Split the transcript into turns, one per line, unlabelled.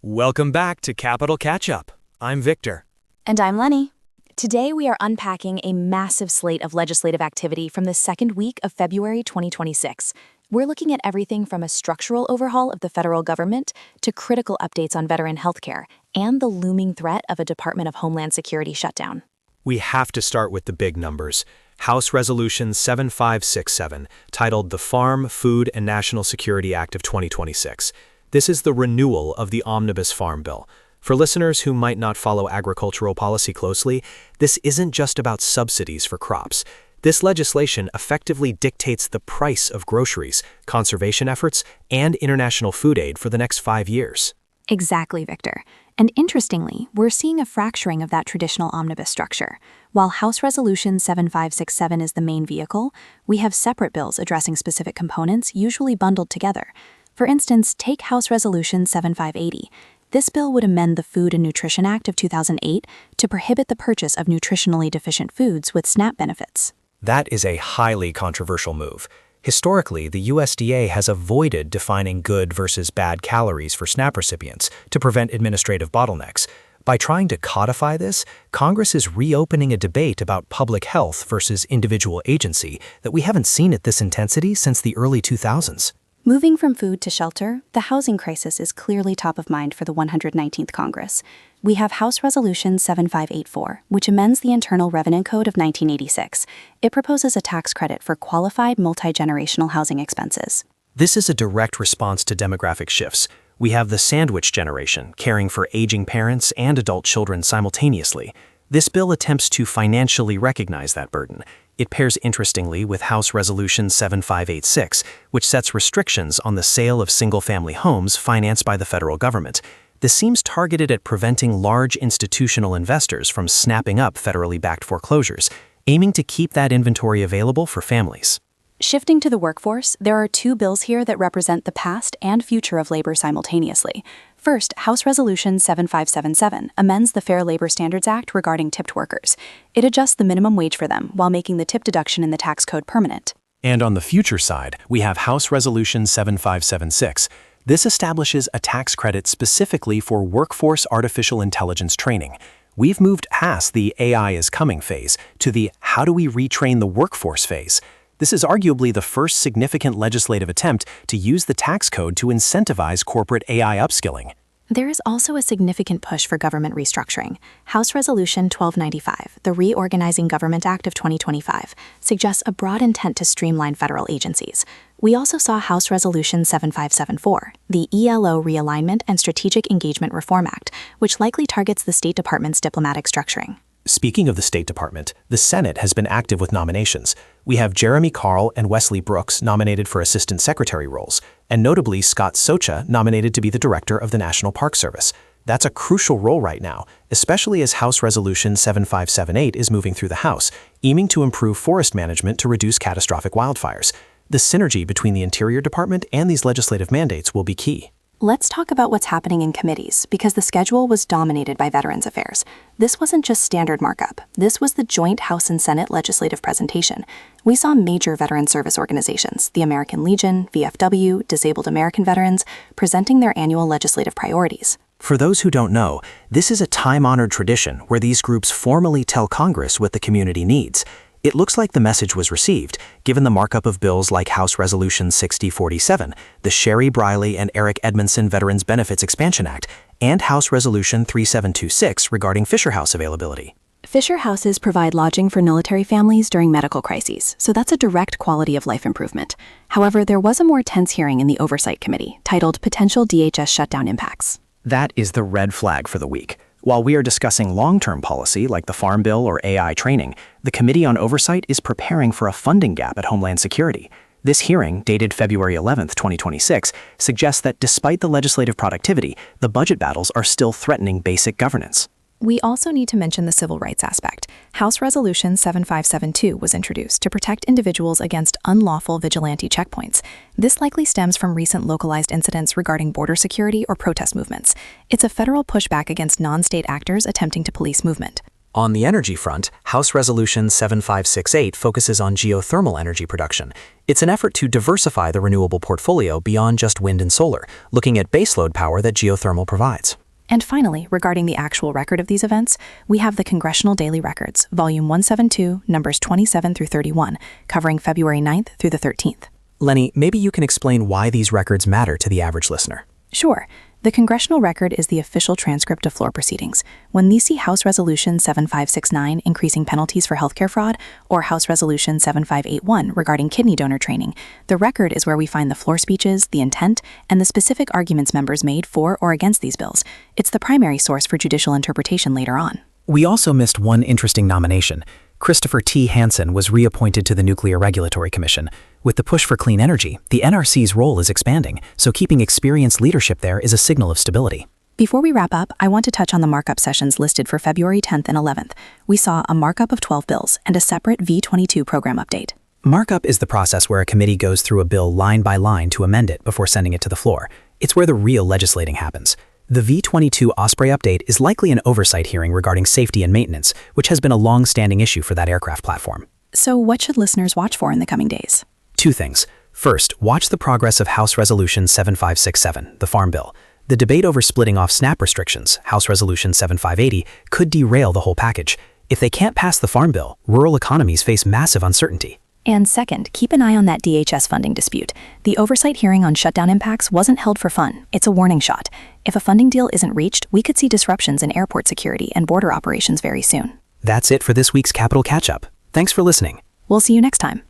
Welcome back to Capital Catch-Up. I'm Victor.
And I'm Lenny. Today we are unpacking a massive slate of legislative activity from the second week of February 2026. We're looking at everything from a structural overhaul of the federal government to critical updates on veteran healthcare and the looming threat of a Department of Homeland Security shutdown.
We have to start with the big numbers. House Resolution 7567, titled the Farm, Food, and National Security Act of 2026. This is the renewal of the Omnibus Farm Bill. For listeners who might not follow agricultural policy closely, this isn't just about subsidies for crops. This legislation effectively dictates the price of groceries, conservation efforts, and international food aid for the next 5 years.
Exactly, Victor. And interestingly, we're seeing a fracturing of that traditional omnibus structure. While House Resolution 7567 is the main vehicle, we have separate bills addressing specific components, usually bundled together. For instance, take House Resolution 7580. This bill would amend the Food and Nutrition Act of 2008 to prohibit the purchase of nutritionally deficient foods with SNAP benefits.
That is a highly controversial move. Historically, the USDA has avoided defining good versus bad calories for SNAP recipients to prevent administrative bottlenecks. By trying to codify this, Congress is reopening a debate about public health versus individual agency that we haven't seen at this intensity since the early 2000s.
Moving from food to shelter, the housing crisis is clearly top of mind for the 119th Congress. We have House Resolution 7584, which amends the Internal Revenue Code of 1986. It proposes a tax credit for qualified multi-generational housing expenses.
This is a direct response to demographic shifts. We have the sandwich generation, caring for aging parents and adult children simultaneously. This bill attempts to financially recognize that burden. It pairs interestingly with House Resolution 7586, which sets restrictions on the sale of single-family homes financed by the federal government. This seems targeted at preventing large institutional investors from snapping up federally backed foreclosures, aiming to keep that inventory available for families.
Shifting to the workforce, there are two bills here that represent the past and future of labor simultaneously. First, House Resolution 7577 amends the Fair Labor Standards Act regarding tipped workers. It adjusts the minimum wage for them while making the tip deduction in the tax code permanent.
And on the future side, we have House Resolution 7576. This establishes a tax credit specifically for workforce artificial intelligence training. We've moved past the AI is coming phase to the how do we retrain the workforce phase. This is arguably the first significant legislative attempt to use the tax code to incentivize corporate AI upskilling.
There is also a significant push for government restructuring. House Resolution 1295, the Reorganizing Government Act of 2025, suggests a broad intent to streamline federal agencies. We also saw House Resolution 7574, the ELO Realignment and Strategic Engagement Reform Act, which likely targets the State Department's diplomatic structuring.
Speaking of the State Department, the Senate has been active with nominations. We have Jeremy Carl and Wesley Brooks nominated for Assistant Secretary roles, and notably Scott Socha nominated to be the Director of the National Park Service. That's a crucial role right now, especially as House Resolution 7578 is moving through the House, aiming to improve forest management to reduce catastrophic wildfires. The synergy between the Interior Department and these legislative mandates will be key.
Let's talk about what's happening in committees, because the schedule was dominated by Veterans Affairs. This wasn't just standard markup. This was the joint House and Senate legislative presentation. We saw major veteran service organizations, the American Legion, VFW, Disabled American Veterans, presenting their annual legislative priorities.
For those who don't know, this is a time-honored tradition where these groups formally tell Congress what the community needs. It looks like the message was received, given the markup of bills like House Resolution 6047, the Sherry Briley and Eric Edmondson Veterans Benefits Expansion Act, and House Resolution 3726 regarding Fisher House availability.
Fisher houses provide lodging for military families during medical crises, so that's a direct quality of life improvement. However, there was a more tense hearing in the Oversight Committee, titled Potential DHS Shutdown Impacts.
That is the red flag for the week. While we are discussing long-term policy like the Farm Bill or AI training, the Committee on Oversight is preparing for a funding gap at Homeland Security. This hearing, dated February 11, 2026, suggests that despite the legislative productivity, the budget battles are still threatening basic governance.
We also need to mention the civil rights aspect. House Resolution 7572 was introduced to protect individuals against unlawful vigilante checkpoints. This likely stems from recent localized incidents regarding border security or protest movements. It's a federal pushback against non-state actors attempting to police movement.
On the energy front, House Resolution 7568 focuses on geothermal energy production. It's an effort to diversify the renewable portfolio beyond just wind and solar, looking at baseload power that geothermal provides.
And finally, regarding the actual record of these events, we have the Congressional Daily Records, Volume 172, numbers 27 through 31, covering February 9th through the 13th.
Lenny, maybe you can explain why these records matter to the average listener.
Sure. The Congressional Record is the official transcript of floor proceedings. When these see House Resolution 7569 increasing penalties for healthcare fraud, or House Resolution 7581 regarding kidney donor training, the record is where we find the floor speeches, the intent, and the specific arguments members made for or against these bills. It's the primary source for judicial interpretation later on.
We also missed one interesting nomination. Christopher T. Hansen was reappointed to the Nuclear Regulatory Commission. With the push for clean energy, the NRC's role is expanding, so keeping experienced leadership there is a signal of stability.
Before we wrap up, I want to touch on the markup sessions listed for February 10th and 11th. We saw a markup of 12 bills and a separate V22 program update.
Markup is the process where a committee goes through a bill line by line to amend it before sending it to the floor. It's where the real legislating happens. The V22 Osprey update is likely an oversight hearing regarding safety and maintenance, which has been a long-standing issue for that aircraft platform.
So what should listeners watch for in the coming days?
Two things. First, watch the progress of House Resolution 7567, the Farm Bill. The debate over splitting off SNAP restrictions, House Resolution 7580, could derail the whole package. If they can't pass the Farm Bill, rural economies face massive uncertainty.
And second, keep an eye on that DHS funding dispute. The oversight hearing on shutdown impacts wasn't held for fun. It's a warning shot. If a funding deal isn't reached, we could see disruptions in airport security and border operations very soon.
That's it for this week's Capital Catch-Up. Thanks for listening.
We'll see you next time.